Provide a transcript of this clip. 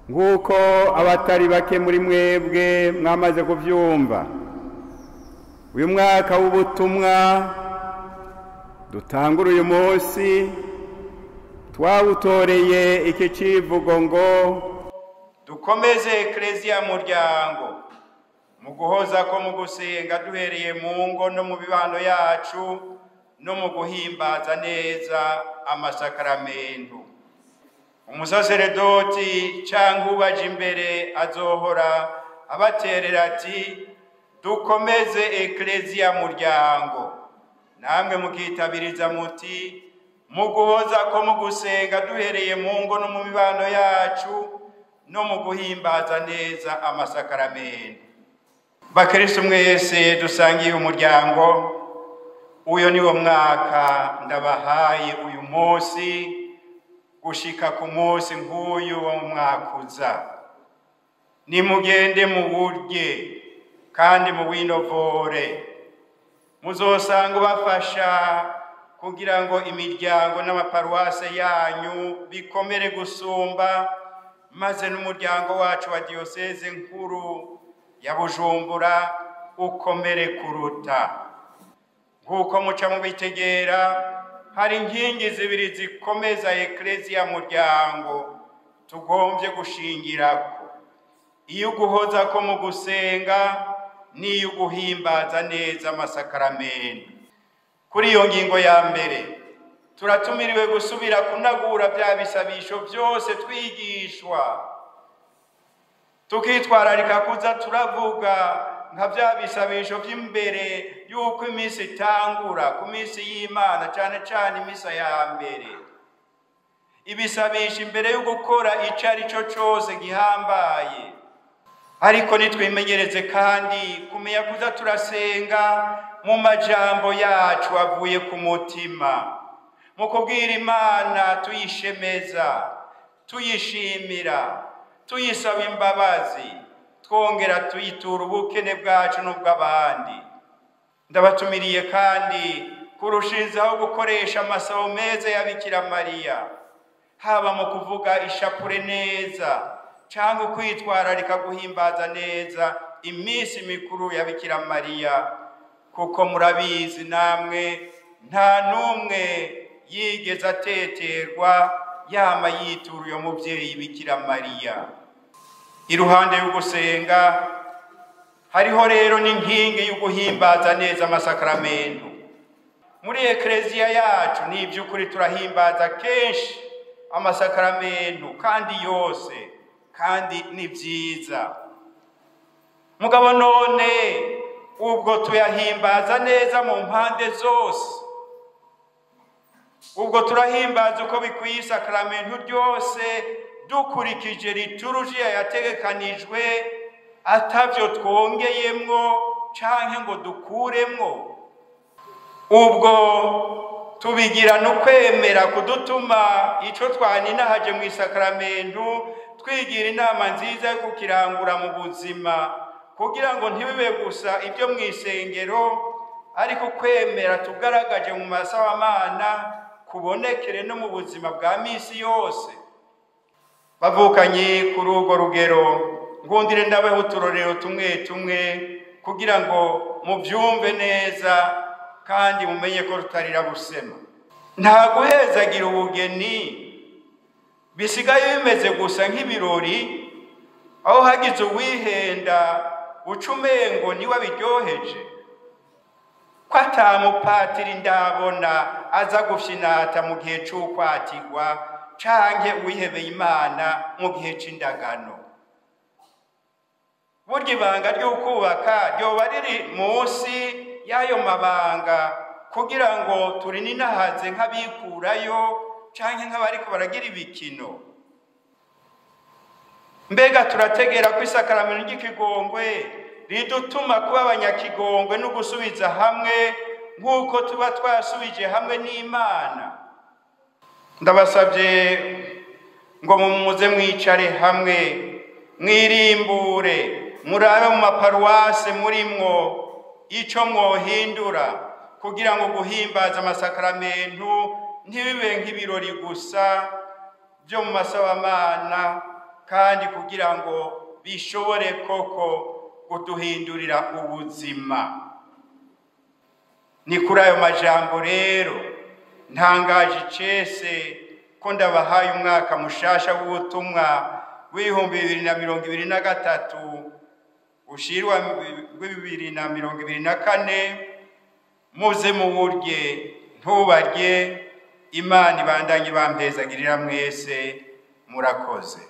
nk'uko abatari bake muri mwebwe mwamaze kuvyumva, uyu mwaka w'ubutumwa dutangura uyu munsi twawutoreye iki civugo ngo dukomeze Eklezia Muryango mu guhoza ko mu gusenga duhereye mu ngo no mu bibano yacu no mu guhimbaza neza amasakaramentu. Umusaseredoti canke ubaje imbere azohora abaterera ati dukomeze Eklezia Muryango, namwe mukitabiriza muti mu guhoza ko mu gusenga duhereye mu ngo no mu mibano yacu no mu guhimbaza neza amasakaramentu. Bakristo mwese dusangiye umuryango, uyo niwo mwaka ndabahaye uyu munsi gushika ku munsi nk'uyu wo mwakuza. Nimugende mu burye kandi mu winovore, muzosanga bafasha kugira ngo imiryango n'amaparuwase yanyu bikomere gusumba, maze n'umuryango wacu wa Diocese nkuru ya Bujumbura ukomere kuruta. Nk'uko muca mubitegera, hari inkingi zibiri zikomeza Eklezia Muryango tugomvye gushingirako: iyo guhoza ko mu gusenga n'iyo guhimbaza neza amasakaramentu. Kuri iyo ngingo ya mbere turatumiriwe gusubira kunagura bya bisabisho byose twigishwa, tukitwararika kuza turavuga nka bya bisabisho by'imbere yuko iminsi itangura ku minsi y'Imana, cyane cyane imisa ya mbere. Ibisabisha imbere yo gukora ico ari cyo cyose gihambaye. Ariko nitwimenyereze kandi kumenya kuza turasenga mu majambo yacu avuye ku mutima, mu kubwira Imana tuyishemeza, tuyishimira, tuyisaba imbabazi, twongera tuyitura ubukene bwacu n'ubw'abandi. Ndabatumiriye kandi kurushizaho gukoresha amasabo meza ya Bikira Mariya, haba mu kuvuga ishapure neza cyangwa kwitwararika guhimbaza neza iminsi mikuru ya Bikira Mariya, kuko murabizi namwe nta numwe yigeze ateterwa yama yitura uyo muvyeyi Bikira Mariya. Iruhande yo gusenga hariho rero n'inkingi yo guhimbaza neza amasakaramentu. Muri Eklezia yacu ni ivy'ukuri turahimbaza kenshi amasakaramentu kandi yose, kandi ni vyiza. Mugabo none ubwo tuyahimbaza neza mu mpande zose, ubwo turahimbaza uko bikwiye isakaramentu ryose dukurikije liturujia yategekanijwe, atavyo twongeyemwo canke ngo dukuremwo, ubwo tubigira no kwemera kudutuma ico twaninahaje mu isakaramentu twigira inama nziza yo kukirangura mu buzima, kugira ngo ntibibe gusa ibyo mu isengero, ariko kwemera tugaragaje mu masabamana kubonekere no mu buzima bwa misi yose. Bavukanye kuri urwo rugero, ngundire ndabeho uturorero tumwe tumwe kugira ngo muvyumve neza kandi mumenye ko rutarira busema. Nta guhezagira ubugeni bisigaye bimeze gusa nk'ibirori, aho hagize uwihenda ucumengo niwe biryoheje. Ko ata mupatiri ndabona aza gufyinata mu gihe c'ukwatirwa canke uwihebeye Imana mu gihe c'indagano. Burya ibanga ryo kubaka ryoba riri munsi y'ayo mabanga, kugira ngo turininahaze nk'abikurayo canke nk'abariko baragira ibikino. Mbega turategera ko isakaramentu ry'ikigongwe ridutuma kuba abanyakigongwe no gusubiza hamwe nk'uko tuba twasubije hamwe n'Imana. Ndabasabye ngo mumuze mwicare hamwe, mwirimbure, murabe mu maparuwase murimwo ico mwohindura, kugira ngo guhimbaza amasakaramentu ntibibe nk'ibirori gusa byo mu masabamana, kandi kugira ngo bishobore koko kuduhindurira ubuzima. Ni kuri ayo majambo rero ntangaje icese ko ndabahaye umwaka mushasha w'ubutumwa w'ibihumbi 2023 ushirwa 2024, muze muwurye ntubarye. Imana ibandanye bampezagirira mwese, murakoze.